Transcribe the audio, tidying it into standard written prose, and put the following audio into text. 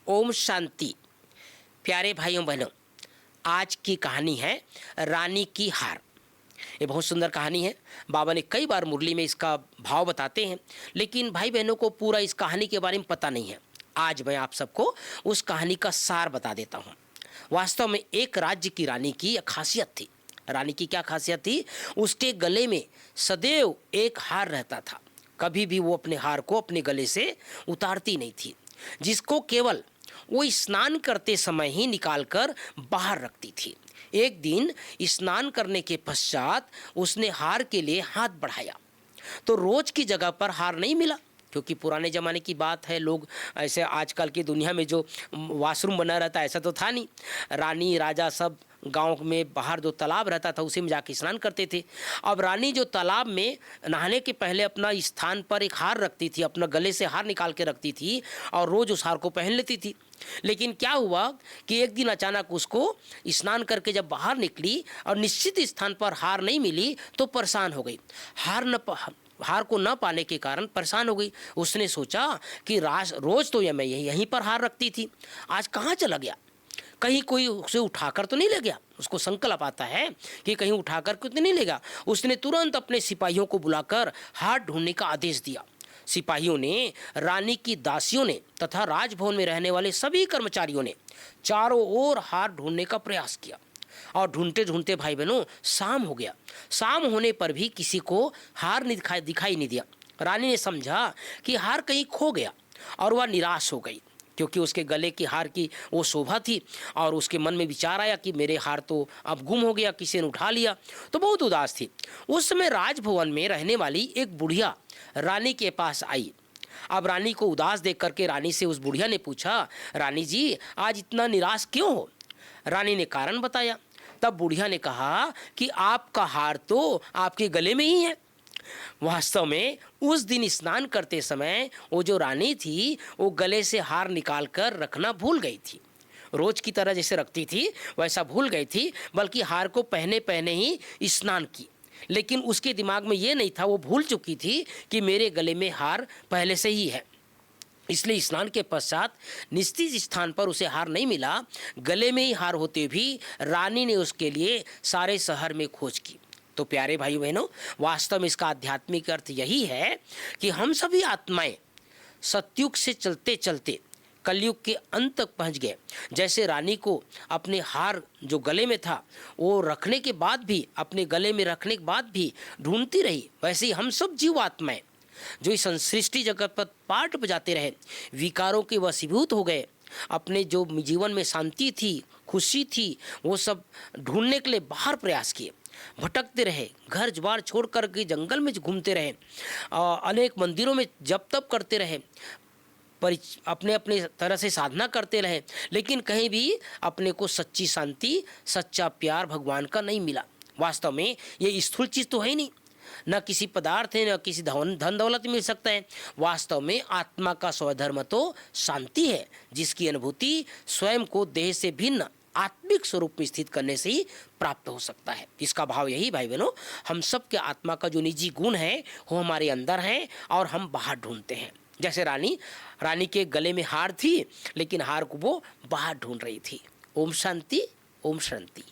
ओम शांति। प्यारे भाइयों बहनों, आज की कहानी है रानी की हार। ये बहुत सुंदर कहानी है। बाबा ने कई बार मुरली में इसका भाव बताते हैं, लेकिन भाई बहनों को पूरा इस कहानी के बारे में पता नहीं है। आज मैं आप सबको उस कहानी का सार बता देता हूँ। वास्तव में एक राज्य की रानी की एक खासियत थी। रानी की क्या खासियत थी? उसके गले में सदैव एक हार रहता था। कभी भी वो अपने हार को अपने गले से उतारती नहीं थी, जिसको केवल वो स्नान करते समय ही निकालकर बाहर रखती थी। एक दिन स्नान करने के पश्चात उसने हार के लिए हाथ बढ़ाया तो रोज की जगह पर हार नहीं मिला, क्योंकि पुराने ज़माने की बात है। लोग ऐसे आजकल की दुनिया में जो वॉशरूम बना रहता है ऐसा तो था नहीं। रानी राजा सब गांव में बाहर जो तालाब रहता था उसी में जाके स्नान करते थे। अब रानी जो तालाब में नहाने के पहले अपना स्थान पर एक हार रखती थी, अपना गले से हार निकाल के रखती थी और रोज़ उस हार को पहन लेती थी। लेकिन क्या हुआ कि एक दिन अचानक उसको स्नान करके जब बाहर निकली और निश्चित स्थान पर हार नहीं मिली तो परेशान हो गई। हार को न पाने के कारण परेशान हो गई। उसने सोचा कि रोज तो मैं यहीं पर हार रखती थी, आज कहाँ चला गया? कहीं कोई उसे उठाकर तो नहीं ले गया? उसको संकल्प आता है कि कहीं उठाकर तो नहीं ले गया। उसने तुरंत अपने सिपाहियों को बुलाकर हार ढूंढने का आदेश दिया। सिपाहियों ने, रानी की दासियों ने तथा राजभवन में रहने वाले सभी कर्मचारियों ने चारों ओर हार ढूंढने का प्रयास किया और ढूंढते ढूंढते भाई बहनों शाम हो गया। शाम होने पर भी किसी को हार दिखाई नहीं दिया। रानी ने समझा कि हार कहीं खो गया और वह निराश हो गई, क्योंकि उसके गले की हार की वो शोभा थी और उसके मन में विचार आया कि मेरे हार तो अब गुम हो गया, किसी ने उठा लिया। तो बहुत उदास थी। उस समय राजभवन में रहने वाली एक बुढ़िया रानी के पास आई। अब रानी को उदास देख करके रानी से उस बुढ़िया ने पूछा, रानी जी आज इतना निराश क्यों हो? रानी ने कारण बताया। तब बुढ़िया ने कहा कि आपका हार तो आपके गले में ही है। वास्तव में उस दिन स्नान करते समय वो जो रानी थी वो गले से हार निकाल कर रखना भूल गई थी। रोज की तरह जैसे रखती थी वैसा भूल गई थी, बल्कि हार को पहने पहने ही स्नान की। लेकिन उसके दिमाग में ये नहीं था, वो भूल चुकी थी कि मेरे गले में हार पहले से ही है। इसलिए स्नान के पश्चात निश्चित स्थान पर उसे हार नहीं मिला। गले में ही हार होते भी रानी ने उसके लिए सारे शहर में खोज की। तो प्यारे भाई बहनों, वास्तव में इसका आध्यात्मिक अर्थ यही है कि हम सभी आत्माएं सतयुग से चलते चलते कलयुग के अंत तक पहुंच गए। जैसे रानी को अपने हार जो गले में था वो रखने के बाद भी, अपने गले में रखने के बाद भी ढूंढती रही, वैसे ही हम सब जीव आत्माएं जो इस सृष्टि जगत पर पाठ बजाते रहे, विकारों के वशीभूत हो गए, अपने जो जीवन में शांति थी, खुशी थी, वो सब ढूंढने के लिए बाहर प्रयास किए, भटकते रहे, घर ज्वार छोड़ कर के जंगल में घूमते रहे, अनेक मंदिरों में जप तप करते रहे, अपने अपने तरह से साधना करते रहे, लेकिन कहीं भी अपने को सच्ची शांति, सच्चा प्यार भगवान का नहीं मिला। वास्तव में ये स्थूल चीज़ तो है ही नहीं, न किसी पदार्थ है, न किसी धन दौलत मिल सकता है। वास्तव में आत्मा का स्वधर्म तो शांति है, जिसकी अनुभूति स्वयं को देह से भिन्न आत्मिक स्वरूप में स्थित करने से ही प्राप्त हो सकता है। इसका भाव यही भाई बहनों, हम सब के आत्मा का जो निजी गुण है वो हमारे अंदर है और हम बाहर ढूंढते हैं। जैसे रानी के गले में हार थी, लेकिन हार को वो बाहर ढूंढ रही थी। ओम शांति, ओम शांति।